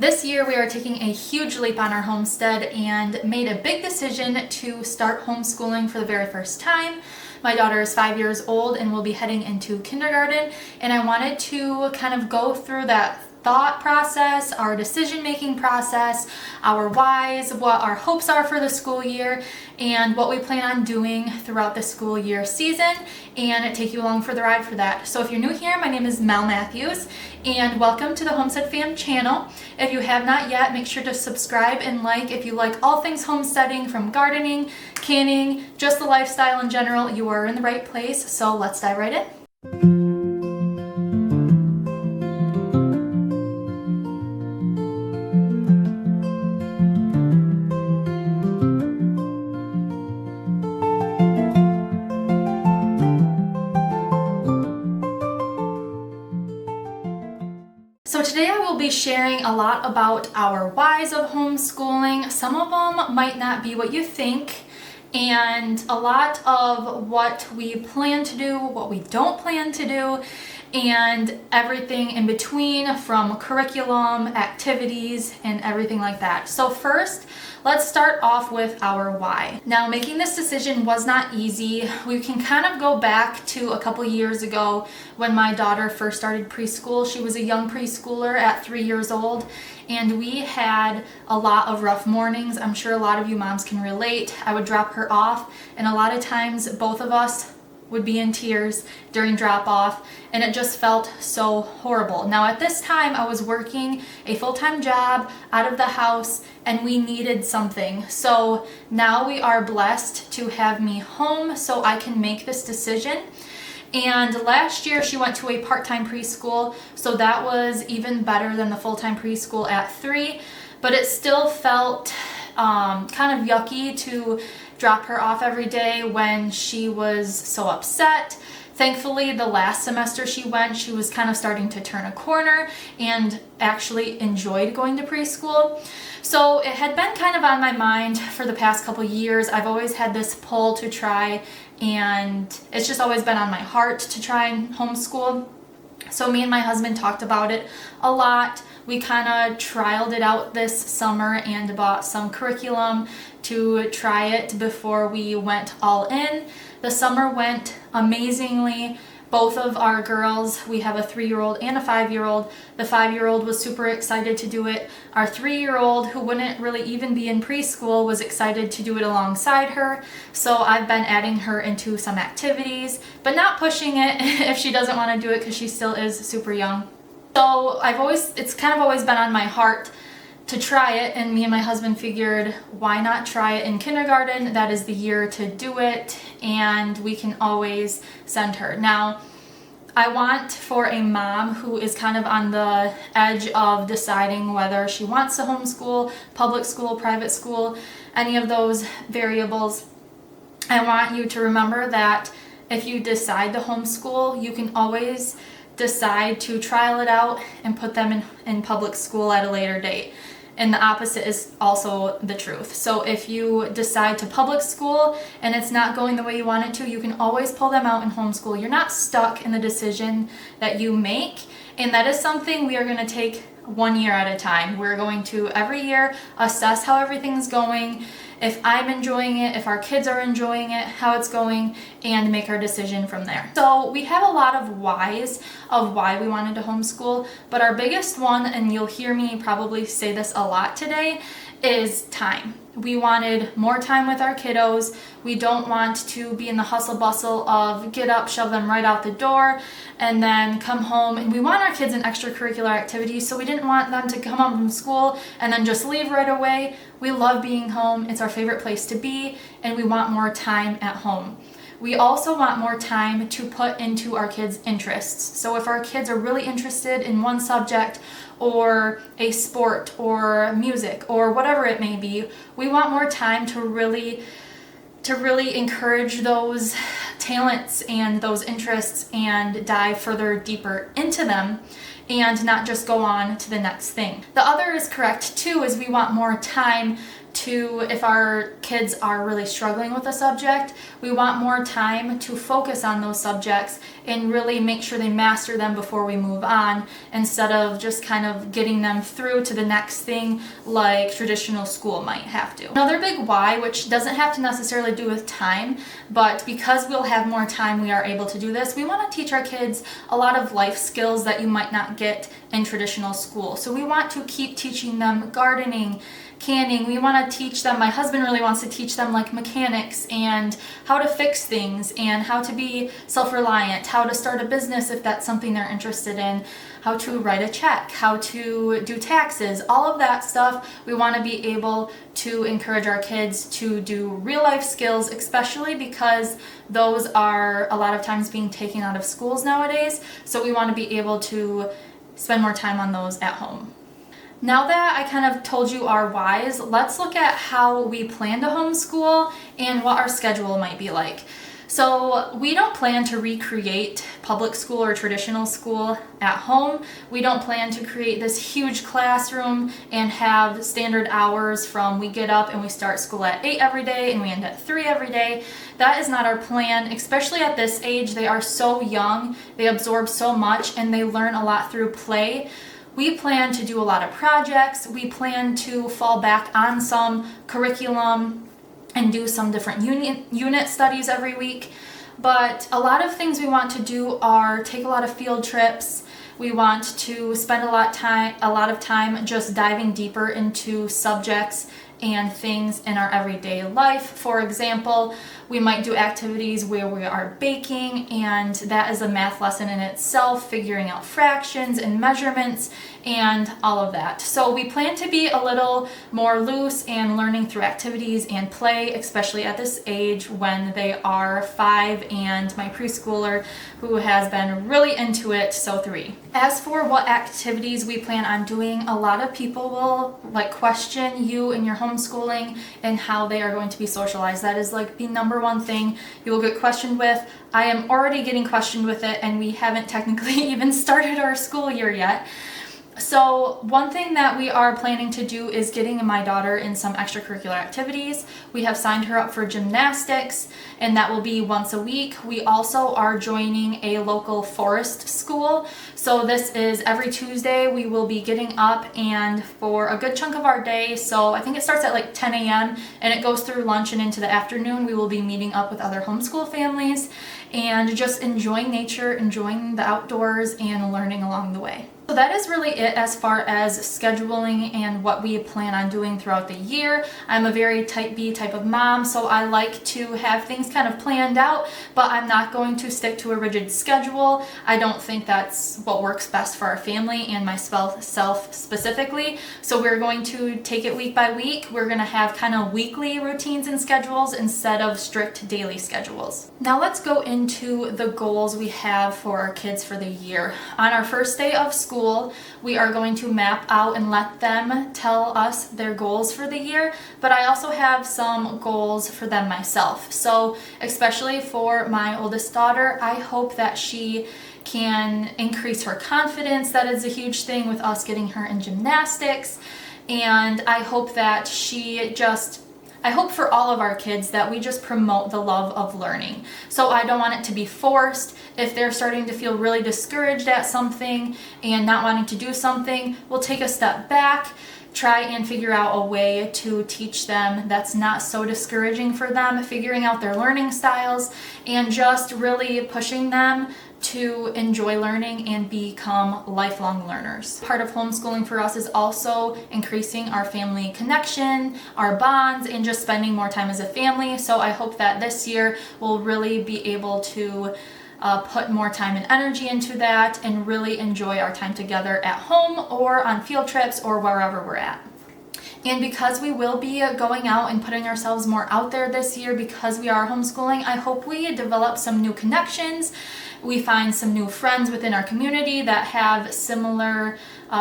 This year we are taking a huge leap on our homestead and made a big decision to start homeschooling for the very first time. My daughter is 5 years old and will be heading into kindergarten, and I wanted to kind of go through that thought process, our decision-making process, our whys, what our hopes are for the school year, and what we plan on doing throughout the school year season, and take you along for the ride for that. So if you're new here, my name is Mel Matthews, and welcome to the Homestead Fam channel. If you have not yet, make sure to subscribe and like if you like all things homesteading, from gardening, canning, just the lifestyle in general. You are in the right place, so let's dive right in. So today I will be sharing a lot about our whys of homeschooling. Some of them might not be what you think, and a lot of what we plan to do, what we don't plan to do, and everything in between, from curriculum, activities, and everything like that. So first, let's start off with our why. Now, making this decision was not easy. We can kind of go back to a couple years ago when my daughter first started preschool. She was a young preschooler at 3 years old, and we had a lot of rough mornings. I'm sure a lot of you moms can relate. I would drop her off, and a lot of times both of us would be in tears during drop off, and it just felt so horrible. Now at this time I was working a full-time job out of the house, and we needed something. So now we are blessed to have me home so I can make this decision. And last year she went to a part-time preschool, so that was even better than the full-time preschool at 3, but it still felt kind of yucky to drop her off every day when she was so upset. Thankfully, the last semester she went, she was kind of starting to turn a corner and actually enjoyed going to preschool. So it had been kind of on my mind for the past couple years. I've always had this pull to try, and it's just always been on my heart to try and homeschool. So me and my husband talked about it a lot. We kind of trialed it out this summer and bought some curriculum to try it before we went all in. The summer went amazingly. Both of our girls, we have a 3-year-old and a 5-year-old. The 5-year-old was super excited to do it. Our 3-year-old, who wouldn't really even be in preschool, was excited to do it alongside her. So I've been adding her into some activities, but not pushing it if she doesn't want to do it, because she still is super young. So it's kind of always been on my heart to try it, and me and my husband figured, why not try it in kindergarten? That is the year to do it, and we can always send her. Now, I want for a mom who is kind of on the edge of deciding whether she wants to homeschool, public school, private school, any of those variables, I want you to remember that if you decide to homeschool, you can always decide to trial it out and put them in public school at a later date. And the opposite is also the truth. So if you decide to public school and it's not going the way you want it to, you can always pull them out and homeschool. You're not stuck in the decision that you make. And that is something we are going to take 1 year at a time. We're going to every year assess how everything's going, if I'm enjoying it, if our kids are enjoying it, how it's going, and make our decision from there. So we have a lot of whys of why we wanted to homeschool, but our biggest one, and you'll hear me probably say this a lot today, is time. We wanted more time with our kiddos. We don't want to be in the hustle bustle of get up, shove them right out the door, and then come home. And we want our kids in extracurricular activities, so we didn't want them to come home from school and then just leave right away. We love being home. It's our favorite place to be, and we want more time at home. We also want more time to put into our kids' interests. So if our kids are really interested in one subject, or a sport, or music, or whatever it may be, we want more time to really encourage those talents and those interests and dive further deeper into them, and not just go on to the next thing. The other is correct too, is we want more time to, if our kids are really struggling with a subject, we want more time to focus on those subjects and really make sure they master them before we move on, instead of just kind of getting them through to the next thing like traditional school might have to. Another big why, which doesn't have to necessarily do with time, but because we'll have more time, we are able to do this. We want to teach our kids a lot of life skills that you might not get in traditional school. So we want to keep teaching them gardening, canning. We want to teach them, my husband really wants to teach them like mechanics and how to fix things and how to be self-reliant, how to start a business if that's something they're interested in, how to write a check, how to do taxes, all of that stuff. We want to be able to encourage our kids to do real life skills, especially because those are a lot of times being taken out of schools nowadays. So we want to be able to spend more time on those at home. Now that I kind of told you our whys, let's look at how we plan to homeschool and what our schedule might be like. So we don't plan to recreate public school or traditional school at home. We don't plan to create this huge classroom and have standard hours from we get up and we start school at 8 every day and we end at 3 every day. That is not our plan, especially at this age. They are so young, they absorb so much, and they learn a lot through play. We plan to do a lot of projects. We plan to fall back on some curriculum and do some different unit studies every week. But a lot of things we want to do are take a lot of field trips. We want to spend a lot of time just diving deeper into subjects and things in our everyday life. For example, we might do activities where we are baking, and that is a math lesson in itself, figuring out fractions and measurements and all of that. So we plan to be a little more loose and learning through activities and play, especially at this age when they are 5 and my preschooler who has been really into it, so 3. As for what activities we plan on doing, a lot of people will question you in your homeschooling and how they are going to be socialized. That is the number one thing you will get questioned with. I am already getting questioned with it, and we haven't technically even started our school year yet. So one thing that we are planning to do is getting my daughter in some extracurricular activities. We have signed her up for gymnastics, and that will be once a week. We also are joining a local forest school. So this is every Tuesday. We will be getting up, and for a good chunk of our day, so I think it starts at 10 a.m. and it goes through lunch and into the afternoon, we will be meeting up with other homeschool families and just enjoying nature, enjoying the outdoors, and learning along the way. So that is really it as far as scheduling and what we plan on doing throughout the year. I'm a very type B type of mom, so I like to have things kind of planned out, but I'm not going to stick to a rigid schedule. I don't think that's what works best for our family and myself specifically. So we're going to take it week by week. We're going to have kind of weekly routines and schedules instead of strict daily schedules. Now let's go into the goals we have for our kids for the year. On our first day of school, we are going to map out and let them tell us their goals for the year, but I also have some goals for them myself. So especially for my oldest daughter, I hope that she can increase her confidence. That is a huge thing with us getting her in gymnastics, and I hope that I hope for all of our kids that we just promote the love of learning. So I don't want it to be forced. If they're starting to feel really discouraged at something and not wanting to do something, we'll take a step back, try and figure out a way to teach them that's not so discouraging for them, figuring out their learning styles, and just really pushing them to enjoy learning and become lifelong learners. Part of homeschooling for us is also increasing our family connection, our bonds, and just spending more time as a family. So I hope that this year we'll really be able to put more time and energy into that and really enjoy our time together at home or on field trips or wherever we're at. And because we will be going out and putting ourselves more out there this year because we are homeschooling, I hope we develop some new connections. We find some new friends within our community that have similar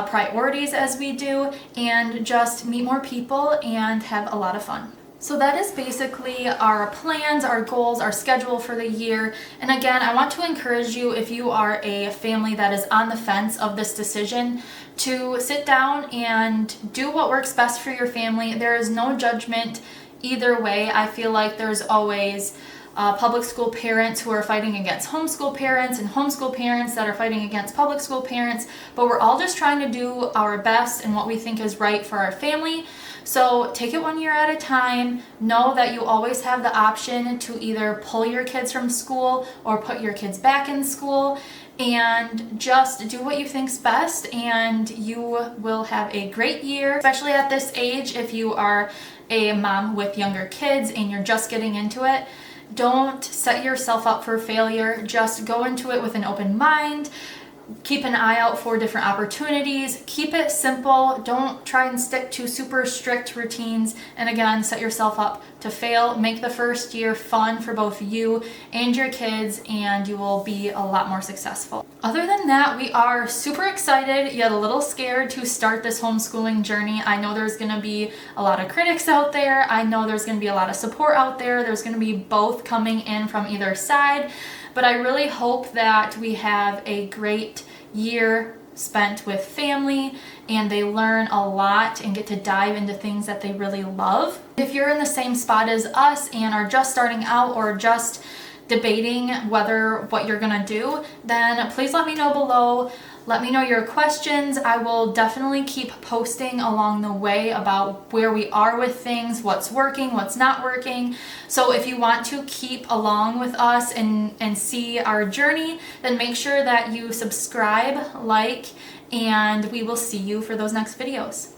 priorities as we do, and just meet more people and have a lot of fun. So that is basically our plans, our goals, our schedule for the year. And again, I want to encourage you, if you are a family that is on the fence of this decision, to sit down and do what works best for your family. There is no judgment either way. I feel like there's always public school parents who are fighting against homeschool parents, and homeschool parents that are fighting against public school parents, but we're all just trying to do our best and what we think is right for our family. So take it 1 year at a time. Know that you always have the option to either pull your kids from school or put your kids back in school, and just do what you think's best, and you will have a great year, especially at this age. If you are a mom with younger kids and you're just getting into it, don't set yourself up for failure. Just go into it with an open mind. Keep an eye out for different opportunities. Keep it simple. Don't try and stick to super strict routines. And again, set yourself up to fail. Make the first year fun for both you and your kids, and you will be a lot more successful. Other than that, we are super excited yet a little scared to start this homeschooling journey. I know there's going to be a lot of critics out there. I know there's going to be a lot of support out there. There's going to be both coming in from either side. But I really hope that we have a great year spent with family and they learn a lot and get to dive into things that they really love. If you're in the same spot as us and are just starting out or just debating what you're gonna do, then please let me know below. Let me know your questions. I will definitely keep posting along the way about where we are with things, what's working, what's not working. So if you want to keep along with us and see our journey, then make sure that you subscribe, like, and we will see you for those next videos.